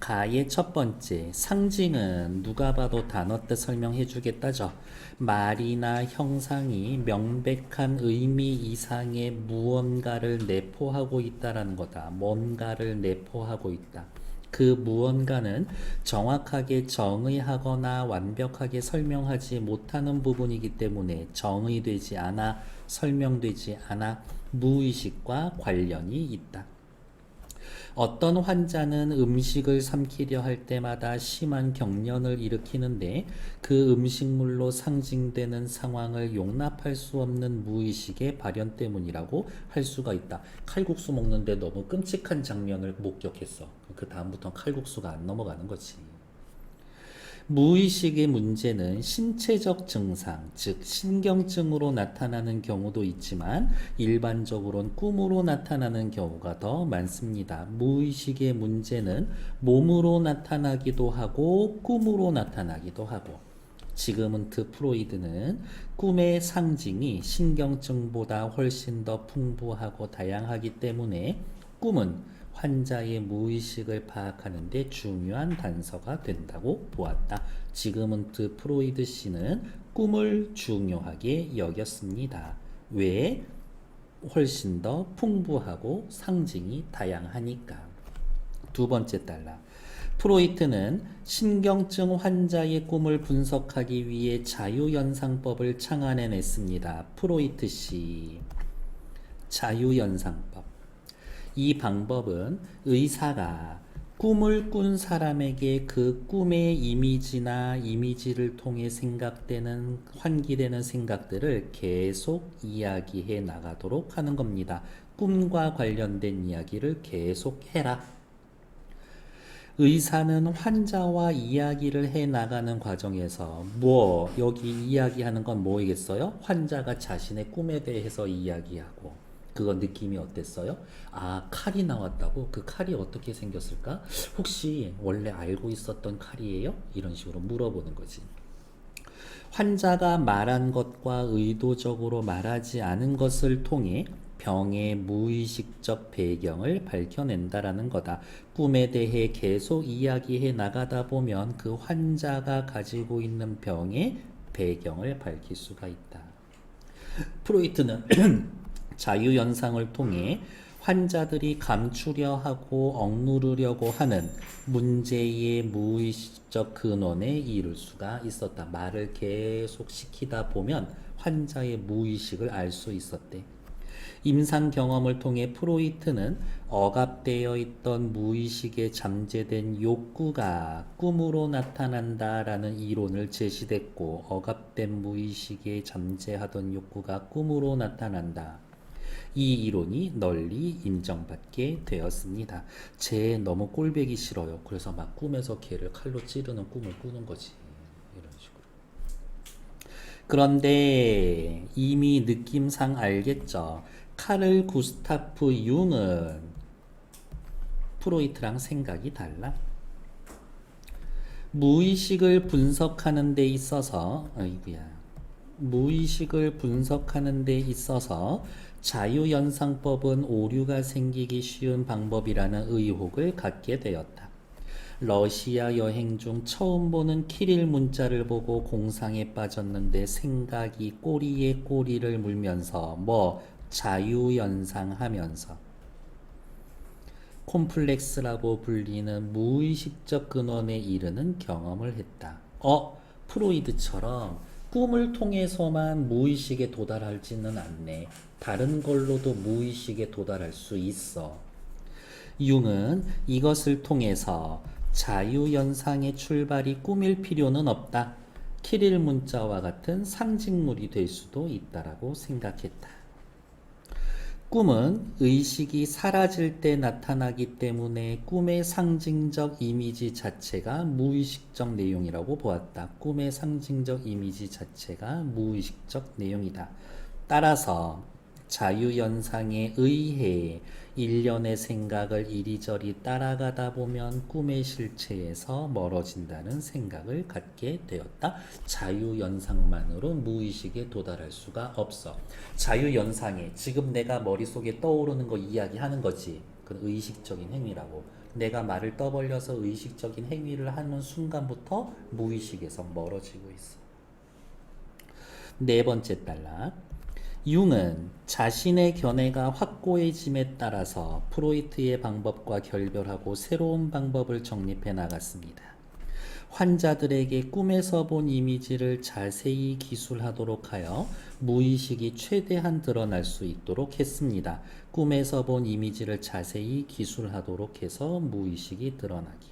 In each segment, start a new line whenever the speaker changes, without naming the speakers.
가의 첫 번째, 상징은 누가 봐도 단어 뜻 설명해 주겠다죠. 말이나 형상이 명백한 의미 이상의 무언가를 내포하고 있다라는 거다. 뭔가를 내포하고 있다. 그 무언가는 정확하게 정의하거나 완벽하게 설명하지 못하는 부분이기 때문에 정의되지 않아, 설명되지 않아 무의식과 관련이 있다. 어떤 환자는 음식을 삼키려 할 때마다 심한 경련을 일으키는데 그 음식물로 상징되는 상황을 용납할 수 없는 무의식의 발현 때문이라고 할 수가 있다. 칼국수 먹는데 너무 끔찍한 장면을 목격했어. 그 다음부터는 칼국수가 안 넘어가는 거지. 무의식의 문제는 신체적 증상, 즉 신경증으로 나타나는 경우도 있지만 일반적으로는 꿈으로 나타나는 경우가 더 많습니다. 무의식의 문제는 몸으로 나타나기도 하고 꿈으로 나타나기도 하고, 지그문트 프로이드는 꿈의 상징이 신경증보다 훨씬 더 풍부하고 다양하기 때문에 꿈은 환자의 무의식을 파악하는 데 중요한 단서가 된다고 보았다. 지그문트 프로이드 씨는 꿈을 중요하게 여겼습니다. 왜? 훨씬 더 풍부하고 상징이 다양하니까. 두 번째 달라. 프로이트는 신경증 환자의 꿈을 분석하기 위해 자유연상법을 창안해냈습니다. 프로이트 씨, 자유연상법. 이 방법은 의사가 꿈을 꾼 사람에게 그 꿈의 이미지나 이미지를 통해 생각되는, 환기되는 생각들을 계속 이야기해 나가도록 하는 겁니다. 꿈과 관련된 이야기를 계속 해라. 의사는 환자와 이야기를 해 나가는 과정에서 여기 이야기하는 건 뭐이겠어요? 환자가 자신의 꿈에 대해서 이야기하고, 그거 느낌이 어땠어요? 아, 칼이 나왔다고? 그 칼이 어떻게 생겼을까? 혹시 원래 알고 있었던 칼이에요? 이런 식으로 물어보는 거지. 환자가 말한 것과 의도적으로 말하지 않은 것을 통해 병의 무의식적 배경을 밝혀낸다라는 거다. 꿈에 대해 계속 이야기해 나가다 보면 그 환자가 가지고 있는 병의 배경을 밝힐 수가 있다. 프로이트는 자유연상을 통해 환자들이 감추려 하고 억누르려고 하는 문제의 무의식적 근원에 이를 수가 있었다. 말을 계속 시키다 보면 환자의 무의식을 알 수 있었대. 임상 경험을 통해 프로이트는 억압되어 있던 무의식에 잠재된 욕구가 꿈으로 나타난다라는 이론을 제시했고, 억압된 무의식에 잠재하던 욕구가 꿈으로 나타난다. 이 이론이 널리 인정받게 되었습니다. 쟤 너무 꼴보기 싫어요. 그래서 막 꿈에서 걔를 칼로 찌르는 꿈을 꾸는 거지. 이런 식으로. 그런데 이미 느낌상 알겠죠. 카를 구스타프 융은 프로이트랑 생각이 달라. 무의식을 분석하는 데 있어서, 무의식을 분석하는 데 있어서 자유연상법은 오류가 생기기 쉬운 방법이라는 의혹을 갖게 되었다. 러시아 여행 중 처음 보는 키릴 문자를 보고 공상에 빠졌는데 생각이 꼬리에 꼬리를 물면서 자유연상하면서 콤플렉스라고 불리는 무의식적 근원에 이르는 경험을 했다. 프로이드처럼 꿈을 통해서만 무의식에 도달하지는 않네. 다른 걸로도 무의식에 도달할 수 있어. 융은 이것을 통해서 자유연상의 출발이 꿈일 필요는 없다. 키릴 문자와 같은 상징물이 될 수도 있다라고 생각했다. 꿈은 의식이 사라질 때 나타나기 때문에 꿈의 상징적 이미지 자체가 무의식적 내용이라고 보았다. 꿈의 상징적 이미지 자체가 무의식적 내용이다. 따라서 자유연상에 의해 일련의 생각을 이리저리 따라가다 보면 꿈의 실체에서 멀어진다는 생각을 갖게 되었다. 자유연상만으로 무의식에 도달할 수가 없어. 자유연상에 지금 내가 머릿속에 떠오르는 거 이야기하는 거지. 그건 의식적인 행위라고. 내가 말을 떠벌려서 의식적인 행위를 하는 순간부터 무의식에서 멀어지고 있어. 네 번째 단락. 융은 자신의 견해가 확고해짐에 따라서 프로이트의 방법과 결별하고 새로운 방법을 정립해 나갔습니다. 환자들에게 꿈에서 본 이미지를 자세히 기술하도록 하여 무의식이 최대한 드러날 수 있도록 했습니다. 꿈에서 본 이미지를 자세히 기술하도록 해서 무의식이 드러나기.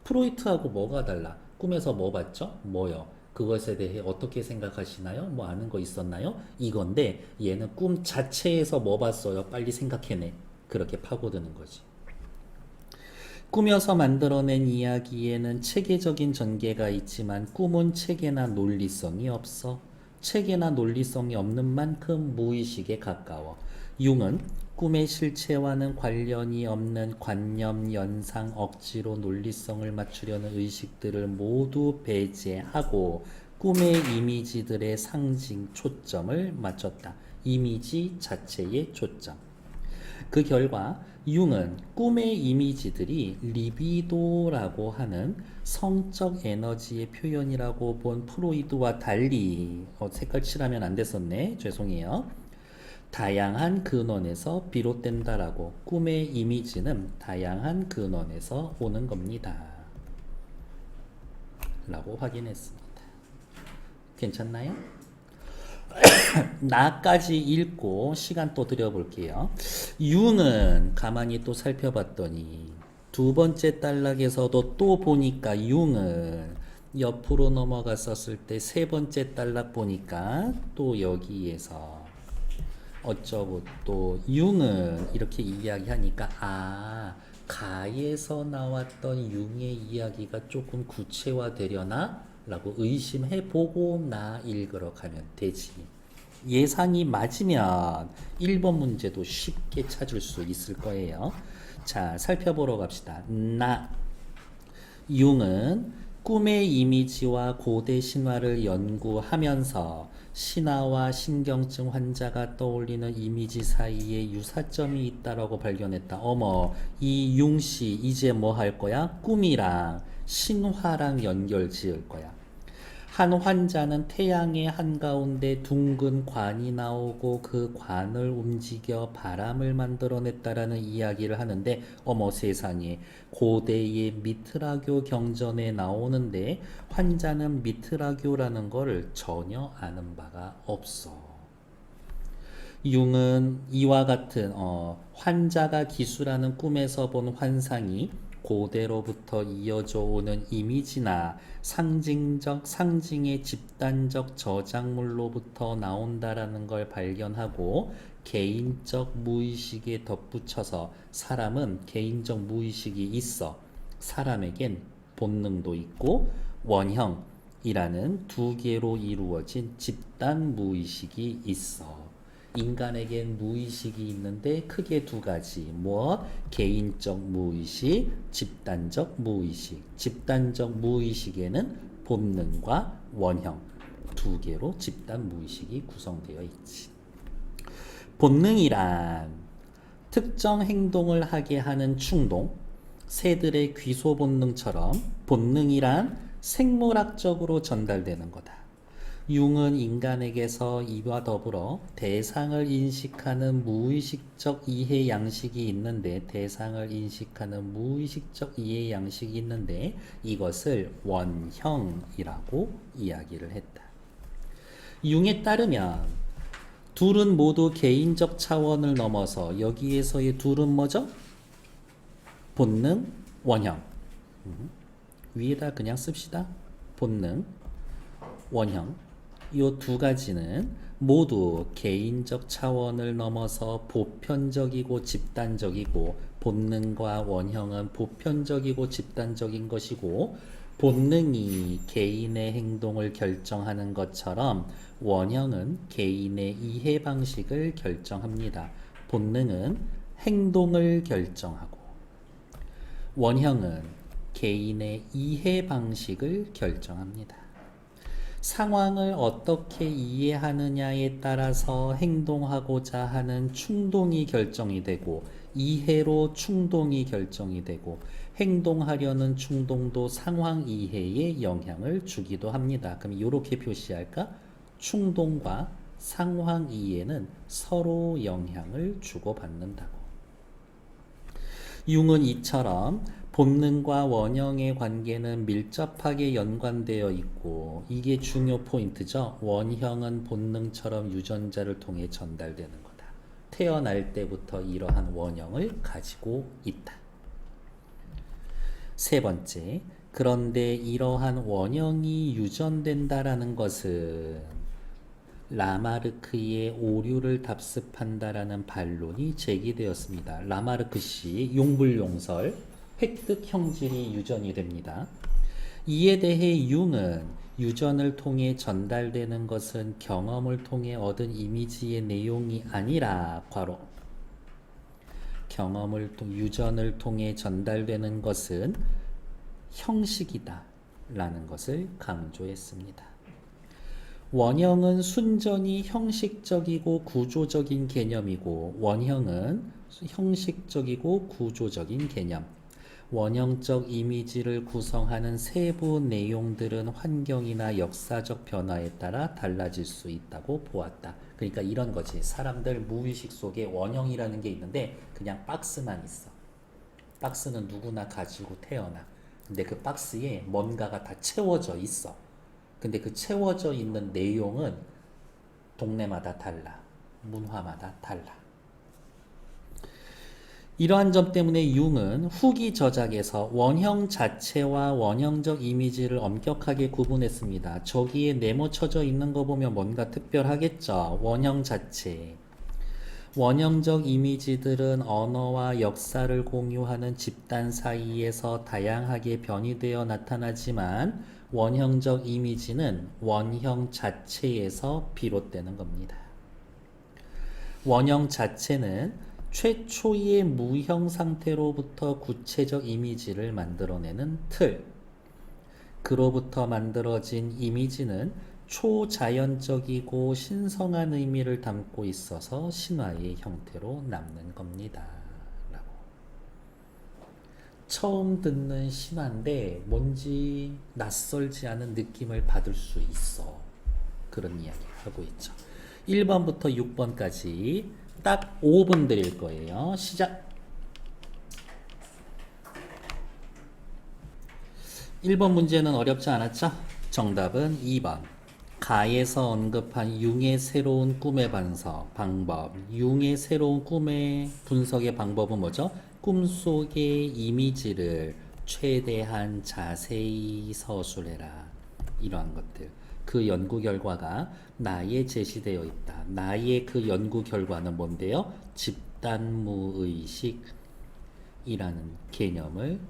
프로이트하고 뭐가 달라? 꿈에서 뭐 봤죠? 뭐요? 그것에 대해 어떻게 생각하시나요? 뭐 아는 거 있었나요? 이건데 얘는 꿈 자체에서 뭐 봤어요? 빨리 생각해내. 그렇게 파고드는 거지. 꾸며서 만들어낸 이야기에는 체계적인 전개가 있지만 꿈은 체계나 논리성이 없어. 체계나 논리성이 없는 만큼 무의식에 가까워. 융은 꿈의 실체와는 관련이 없는 관념, 연상, 억지로 논리성을 맞추려는 의식들을 모두 배제하고 꿈의 이미지들의 상징, 초점을 맞췄다. 이미지 자체의 초점. 그 결과 융은 꿈의 이미지들이 리비도라고 하는 성적 에너지의 표현이라고 본 프로이드와 달리 색깔 칠하면 안 됐었네. 죄송해요. 다양한 근원에서 비롯된다라고 꿈의 이미지는 다양한 근원에서 오는 겁니다. 라고 확인했습니다. 괜찮나요? 나까지 읽고 시간 또 드려볼게요. 융은 가만히 또 살펴봤더니 두 번째 단락에서도 또 보니까 융은 옆으로 넘어갔었을 때 세 번째 단락 보니까 또 여기에서 어쩌고 또 융은 이렇게 이야기하니까 가에서 나왔던 융의 이야기가 조금 구체화되려나? 라고 의심해보고 나 읽으러 가면 되지. 예상이 맞으면 1번 문제도 쉽게 찾을 수 있을 거예요. 자, 살펴보러 갑시다. 융은 꿈의 이미지와 고대 신화를 연구하면서 신화와 신경증 환자가 떠올리는 이미지 사이에 유사점이 있다라고 발견했다. 어머, 이 융씨 이제 뭐 할 거야? 꿈이랑 신화랑 연결 지을 거야. 한 환자는 태양의 한가운데 둥근 관이 나오고 그 관을 움직여 바람을 만들어냈다라는 이야기를 하는데 어머 세상에 고대의 미트라교 경전에 나오는데 환자는 미트라교라는 거를 전혀 아는 바가 없어. 융은 이와 같은 환자가 기술하는 꿈에서 본 환상이 고대로부터 이어져 오는 이미지나 상징의 집단적 저작물로부터 나온다라는 걸 발견하고 개인적 무의식에 덧붙여서 사람은 개인적 무의식이 있어. 사람에겐 본능도 있고 원형이라는 두 개로 이루어진 집단 무의식이 있어. 인간에겐 무의식이 있는데 크게 두 가지. 무엇? 개인적 무의식, 집단적 무의식. 집단적 무의식에는 본능과 원형 두 개로 집단 무의식이 구성되어 있지. 본능이란 특정 행동을 하게 하는 충동, 새들의 귀소 본능처럼 본능이란 생물학적으로 전달되는 거다. 융은 인간에게서 이와 더불어 대상을 인식하는 무의식적 이해 양식이 있는데 이것을 원형이라고 이야기를 했다. 융에 따르면 둘은 모두 개인적 차원을 넘어서 여기에서의 둘은 뭐죠? 본능, 원형. 위에다 그냥 씁시다. 본능, 원형. 이 두 가지는 모두 개인적 차원을 넘어서 보편적이고 집단적이고 본능과 원형은 보편적이고 집단적인 것이고 본능이 개인의 행동을 결정하는 것처럼 원형은 개인의 이해 방식을 결정합니다. 본능은 행동을 결정하고 원형은 개인의 이해 방식을 결정합니다. 상황을 어떻게 이해하느냐에 따라서 행동하고자 하는 충동이 결정이 되고 이해로 충동이 결정이 되고 행동하려는 충동도 상황 이해에 영향을 주기도 합니다. 그럼 이렇게 표시할까? 충동과 상황 이해는 서로 영향을 주고받는다고. 융은 이처럼 본능과 원형의 관계는 밀접하게 연관되어 있고 이게 중요 포인트죠. 원형은 본능처럼 유전자를 통해 전달되는 거다. 태어날 때부터 이러한 원형을 가지고 있다. 세 번째, 그런데 이러한 원형이 유전된다라는 것은 라마르크의 오류를 답습한다라는 반론이 제기되었습니다. 라마르크 씨 용불용설 획득 형질이 유전이 됩니다. 이에 대해 융은 유전을 통해 전달되는 것은 경험을 통해 얻은 이미지의 내용이 아니라 괄호 유전을 통해 전달되는 것은 형식이다 라는 것을 강조했습니다. 원형은 순전히 형식적이고 구조적인 개념이고 원형은 형식적이고 구조적인 개념. 원형적 이미지를 구성하는 세부 내용들은 환경이나 역사적 변화에 따라 달라질 수 있다고 보았다. 그러니까 이런 거지. 사람들 무의식 속에 원형이라는 게 있는데 그냥 박스만 있어. 박스는 누구나 가지고 태어나. 근데 그 박스에 뭔가가 다 채워져 있어. 근데 그 채워져 있는 내용은 동네마다 달라. 문화마다 달라. 이러한 점 때문에 융은 후기 저작에서 원형 자체와 원형적 이미지를 엄격하게 구분했습니다. 저기에 네모쳐져 있는 거 보면 뭔가 특별하겠죠. 원형 자체. 원형적 이미지들은 언어와 역사를 공유하는 집단 사이에서 다양하게 변이되어 나타나지만 원형적 이미지는 원형 자체에서 비롯되는 겁니다. 원형 자체는 최초의 무형 상태로부터 구체적 이미지를 만들어내는 틀. 그로부터 만들어진 이미지는 초자연적이고 신성한 의미를 담고 있어서 신화의 형태로 남는 겁니다. 라고. 처음 듣는 신화인데 뭔지 낯설지 않은 느낌을 받을 수 있어. 그런 이야기를 하고 있죠. 1번부터 6번까지 딱 5분 드릴 거예요. 시작! 1번 문제는 어렵지 않았죠? 정답은 2번. 가에서 언급한 융의 새로운 꿈의 방법. 융의 새로운 꿈의 분석의 방법은 뭐죠? 꿈속의 이미지를 최대한 자세히 서술해라. 이러한 것들. 그 연구 결과가 나에 제시되어 있다. 나의 그 연구 결과는 뭔데요? 집단무의식이라는 개념을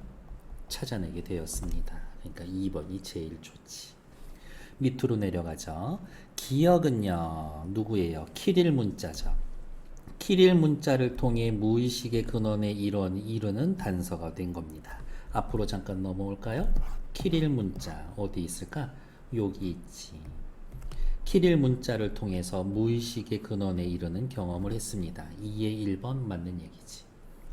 찾아내게 되었습니다. 그러니까 2번이 제일 좋지. 밑으로 내려가죠. 기억은요, 누구예요? 키릴 문자죠. 키릴 문자를 통해 무의식의 근원에 이르는 단서가 된 겁니다. 앞으로 잠깐 넘어올까요? 키릴 문자 어디 있을까? 여기 있지. 키릴 문자를 통해서 무의식의 근원에 이르는 경험을 했습니다. 2의 1번 맞는 얘기지.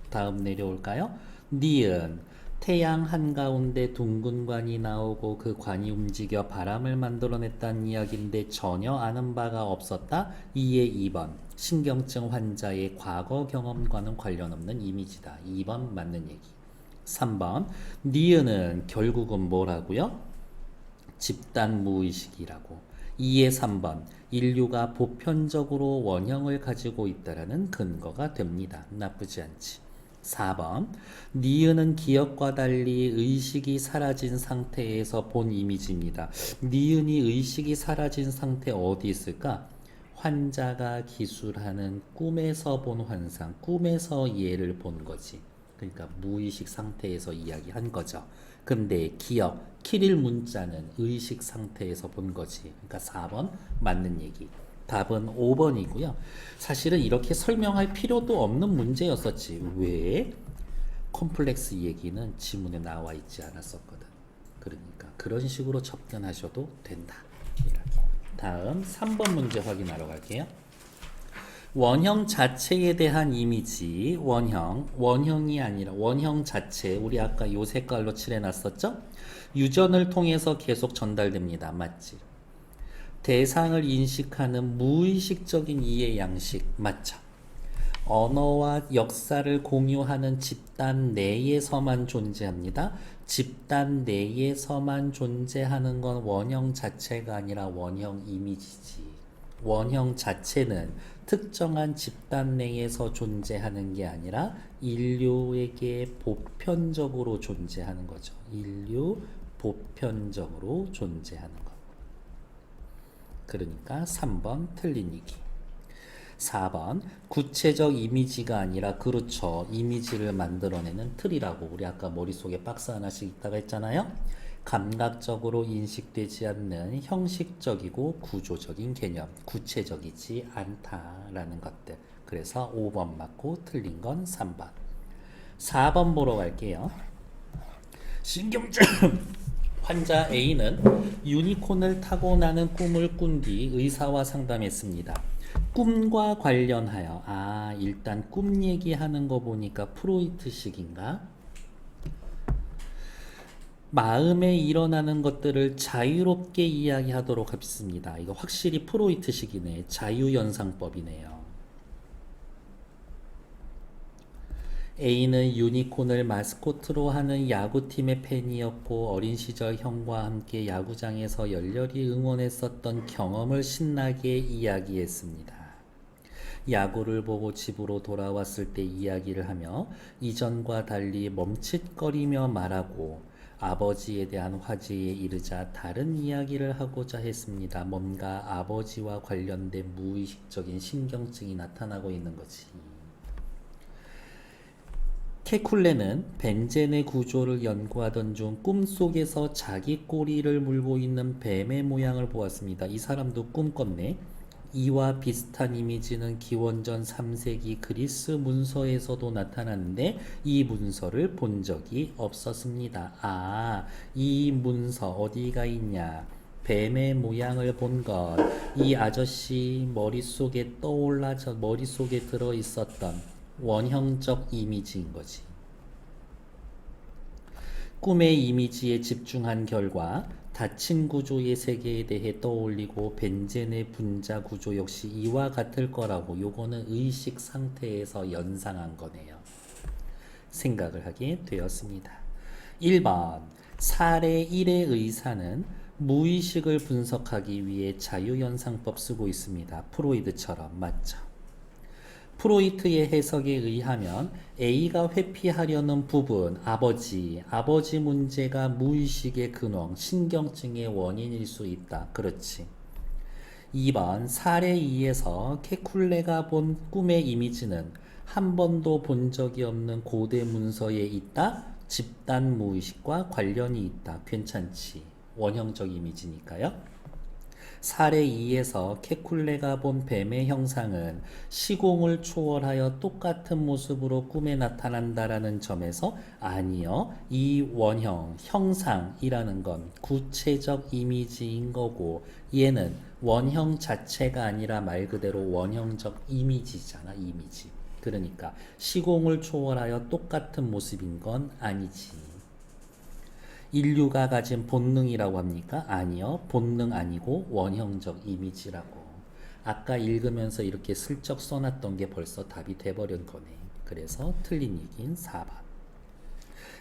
다음 내려올까요? 니은 태양 한가운데 둥근 관이 나오고 그 관이 움직여 바람을 만들어냈다는 이야기인데 전혀 아는 바가 없었다. 2의 2번 신경증 환자의 과거 경험과는 관련 없는 이미지다. 2번 맞는 얘기. 3번 니은은 결국은 뭐라고요? 집단 무의식이라고. 2의 3번 인류가 보편적으로 원형을 가지고 있다라는 근거가 됩니다. 나쁘지 않지. 4번 니은은 기억과 달리 의식이 사라진 상태에서 본 이미지입니다. 니은이 의식이 사라진 상태 어디 있을까? 환자가 기술하는 꿈에서 본 환상, 꿈에서 얘를 본 거지. 그러니까 무의식 상태에서 이야기한 거죠. 근데 기억, 키릴 문자는 의식 상태에서 본 거지. 그러니까 4번 맞는 얘기. 답은 5번이고요. 사실은 이렇게 설명할 필요도 없는 문제였었지. 왜? 콤플렉스 얘기는 지문에 나와 있지 않았었거든. 그러니까 그런 식으로 접근하셔도 된다. 이렇게. 다음 3번 문제 확인하러 갈게요. 원형 자체에 대한 이미지, 원형이 아니라 원형 자체, 우리 아까 요 색깔로 칠해놨었죠? 유전을 통해서 계속 전달됩니다. 맞지? 대상을 인식하는 무의식적인 이해 양식, 맞죠? 언어와 역사를 공유하는 집단 내에서만 존재합니다. 집단 내에서만 존재하는 건 원형 자체가 아니라 원형 이미지지. 원형 자체는 특정한 집단 내에서 존재하는 게 아니라 인류에게 보편적으로 존재하는 거죠. 인류 보편적으로 존재하는 것. 그러니까 3번 틀린 얘기. 4번 구체적 이미지가 아니라 그렇죠. 이미지를 만들어내는 틀이라고 우리 아까 머릿속에 박스 하나씩 있다가 했잖아요. 감각적으로 인식되지 않는 형식적이고 구조적인 개념, 구체적이지 않다라는 것들. 그래서 5번 맞고 틀린 건 3번. 4번 보러 갈게요. 신경증 환자 A는 유니콘을 타고 나는 꿈을 꾼 뒤 의사와 상담했습니다. 꿈과 관련하여 일단 꿈 얘기하는 거 보니까 프로이트식인가? 마음에 일어나는 것들을 자유롭게 이야기하도록 하겠습니다. 이거 확실히 프로이트식이네. 자유연상법이네요. A는 유니콘을 마스코트로 하는 야구팀의 팬이었고 어린 시절 형과 함께 야구장에서 열렬히 응원했었던 경험을 신나게 이야기했습니다. 야구를 보고 집으로 돌아왔을 때 이야기를 하며 이전과 달리 멈칫거리며 말하고 아버지에 대한 화제에 이르자 다른 이야기를 하고자 했습니다. 뭔가 아버지와 관련된 무의식적인 신경증이 나타나고 있는 거지. 케쿨레는 벤젠의 구조를 연구하던 중 꿈속에서 자기 꼬리를 물고 있는 뱀의 모양을 보았습니다. 이 사람도 꿈 꿨네. 이와 비슷한 이미지는 기원전 3세기 그리스 문서에서도 나타났는데 이 문서를 본 적이 없었습니다. 이 문서 어디가 있냐? 뱀의 모양을 본 것. 이 아저씨 머릿속에 머릿속에 들어있었던 원형적 이미지인 거지. 꿈의 이미지에 집중한 결과 닫힌 구조의 세계에 대해 떠올리고 벤젠의 분자 구조 역시 이와 같을 거라고 요거는 의식 상태에서 연상한 거네요. 생각을 하게 되었습니다. 1번 사례 1의 의사는 무의식을 분석하기 위해 자유연상법 쓰고 있습니다. 프로이드처럼 맞죠? 프로이트의 해석에 의하면 A가 회피하려는 부분, 아버지 문제가 무의식의 근원, 신경증의 원인일 수 있다. 그렇지. 2번 사례 2에서 케쿨레가 본 꿈의 이미지는 한 번도 본 적이 없는 고대 문서에 있다. 집단 무의식과 관련이 있다. 괜찮지. 원형적 이미지니까요. 사례 2에서 케쿨레가 본 뱀의 형상은 시공을 초월하여 똑같은 모습으로 꿈에 나타난다라는 점에서 아니요. 이 원형, 형상이라는 건 구체적 이미지인 거고 얘는 원형 자체가 아니라 말 그대로 원형적 이미지잖아. 이미지. 그러니까 시공을 초월하여 똑같은 모습인 건 아니지. 인류가 가진 본능이라고 합니까? 아니요. 본능 아니고 원형적 이미지라고. 아까 읽으면서 이렇게 슬쩍 써놨던 게 벌써 답이 돼버린 거네. 그래서 틀린 얘기인 4번.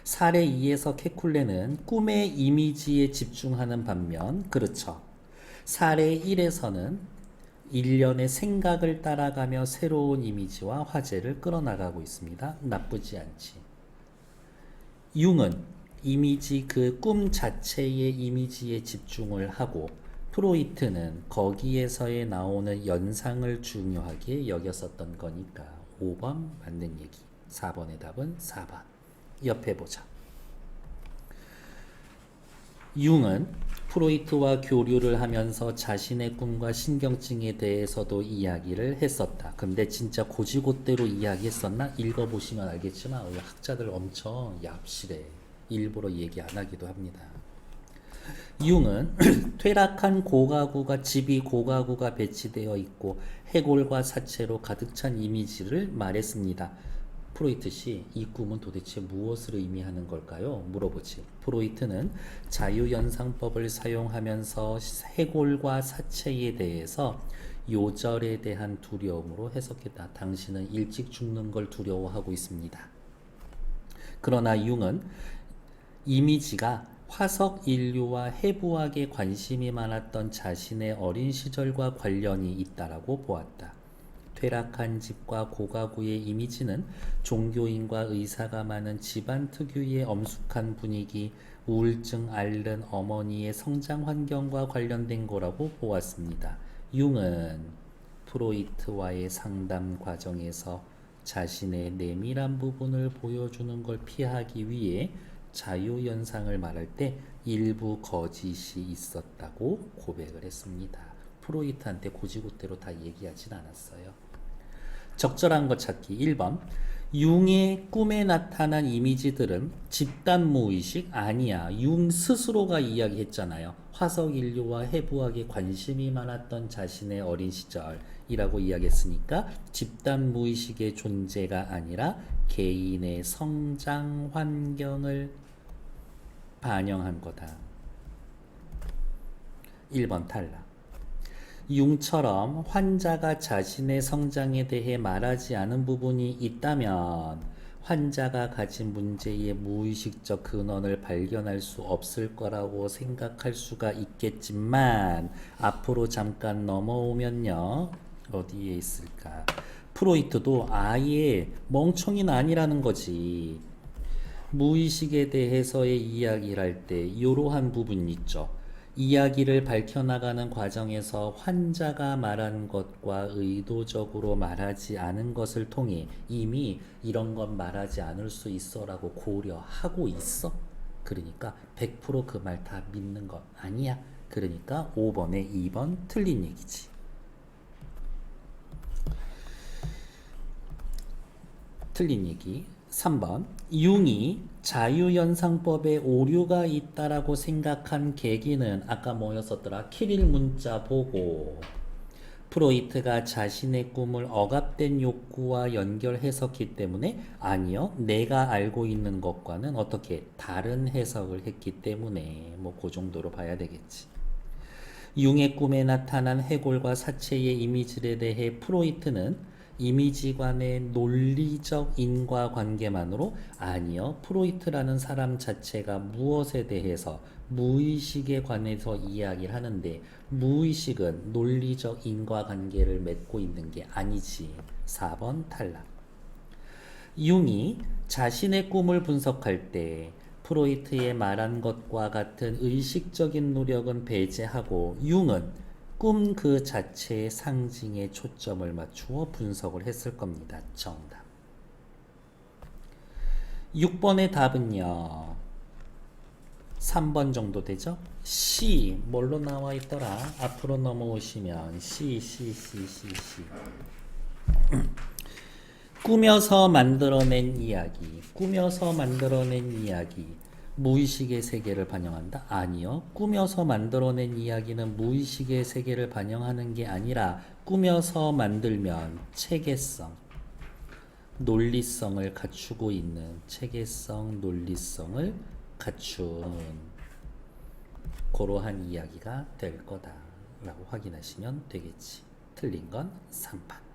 사례 2에서 케쿨레는 꿈의 이미지에 집중하는 반면 그렇죠. 사례 1에서는 일련의 생각을 따라가며 새로운 이미지와 화제를 끌어나가고 있습니다. 나쁘지 않지. 융은 이미지 그 꿈 자체의 이미지에 집중을 하고 프로이트는 거기에서의 나오는 연상을 중요하게 여겼었던 거니까 5번 맞는 얘기. 4번의 답은 4번. 옆에 보자. 융은 프로이트와 교류를 하면서 자신의 꿈과 신경증에 대해서도 이야기를 했었다. 근데 진짜 고지고대로 이야기했었나? 읽어보시면 알겠지만 학자들 엄청 얍실해. 일부러 얘기 안 하기도 합니다. 융은 퇴락한 고가구가 집이 고가구가 배치되어 있고 해골과 사체로 가득 찬 이미지를 말했습니다. 프로이트 씨, 이 꿈은 도대체 무엇을 의미하는 걸까요? 물어보지. 프로이트는 자유연상법을 사용하면서 해골과 사체에 대해서 요절에 대한 두려움으로 해석했다. 당신은 일찍 죽는 걸 두려워하고 있습니다. 그러나 융은 이미지가 화석 인류와 해부학에 관심이 많았던 자신의 어린 시절과 관련이 있다라고 보았다. 퇴락한 집과 고가구의 이미지는 종교인과 의사가 많은 집안 특유의 엄숙한 분위기, 우울증 앓는 어머니의 성장 환경과 관련된 거라고 보았습니다. 융은 프로이트와의 상담 과정에서 자신의 내밀한 부분을 보여주는 걸 피하기 위해 자유연상을 말할 때 일부 거짓이 있었다고 고백을 했습니다. 프로이트한테 고지고대로 다 얘기하진 않았어요. 적절한 것 찾기 1번. 융의 꿈에 나타난 이미지들은 집단 무의식 아니야. 융 스스로가 이야기했잖아요. 화석 인류와 해부학에 관심이 많았던 자신의 어린 시절이라고 이야기했으니까 집단 무의식의 존재가 아니라 개인의 성장 환경을 반영한 거다. 1번 탈락. 융처럼 환자가 자신의 성장에 대해 말하지 않은 부분이 있다면 환자가 가진 문제의 무의식적 근원을 발견할 수 없을 거라고 생각할 수가 있겠지만 앞으로 잠깐 넘어오면요. 어디에 있을까? 프로이트도 아예 멍청이는 아니라는 거지. 무의식에 대해서의 이야기를 할 때 이러한 부분이 있죠. 이야기를 밝혀나가는 과정에서 환자가 말한 것과 의도적으로 말하지 않은 것을 통해 이미 이런 건 말하지 않을 수 있어 라고 고려하고 있어. 그러니까 100% 그 말 다 믿는 거 아니야. 그러니까 5번에 2번 틀린 얘기지. 틀린 얘기. 3번. 융이 자유연상법에 오류가 있다라고 생각한 계기는 아까 뭐였었더라? 키릴 문자 보고 프로이트가 자신의 꿈을 억압된 욕구와 연결 해석했기 때문에 아니요. 내가 알고 있는 것과는 어떻게 다른 해석을 했기 때문에 뭐 그 정도로 봐야 되겠지. 융의 꿈에 나타난 해골과 사체의 이미지에 대해 프로이트는 이미지 간의 논리적 인과관계만으로 아니요. 프로이트라는 사람 자체가 무엇에 대해서 무의식에 관해서 이야기를 하는데 무의식은 논리적 인과관계를 맺고 있는 게 아니지. 4번 탈락. 융이 자신의 꿈을 분석할 때 프로이트의 말한 것과 같은 의식적인 노력은 배제하고 융은 꿈 그 자체의 상징에 초점을 맞추어 분석을 했을 겁니다. 정답. 6번의 답은요. 3번 정도 되죠? C 뭘로 나와 있더라? 앞으로 넘어오시면 C. 꾸며서 만들어낸 이야기. 꾸며서 만들어낸 이야기. 무의식의 세계를 반영한다? 아니요. 꾸며서 만들어낸 이야기는 무의식의 세계를 반영하는 게 아니라 꾸며서 만들면 체계성, 논리성을 갖추고 있는 체계성, 논리성을 갖춘 그러한 이야기가 될 거다라고 확인하시면 되겠지. 틀린 건 3번.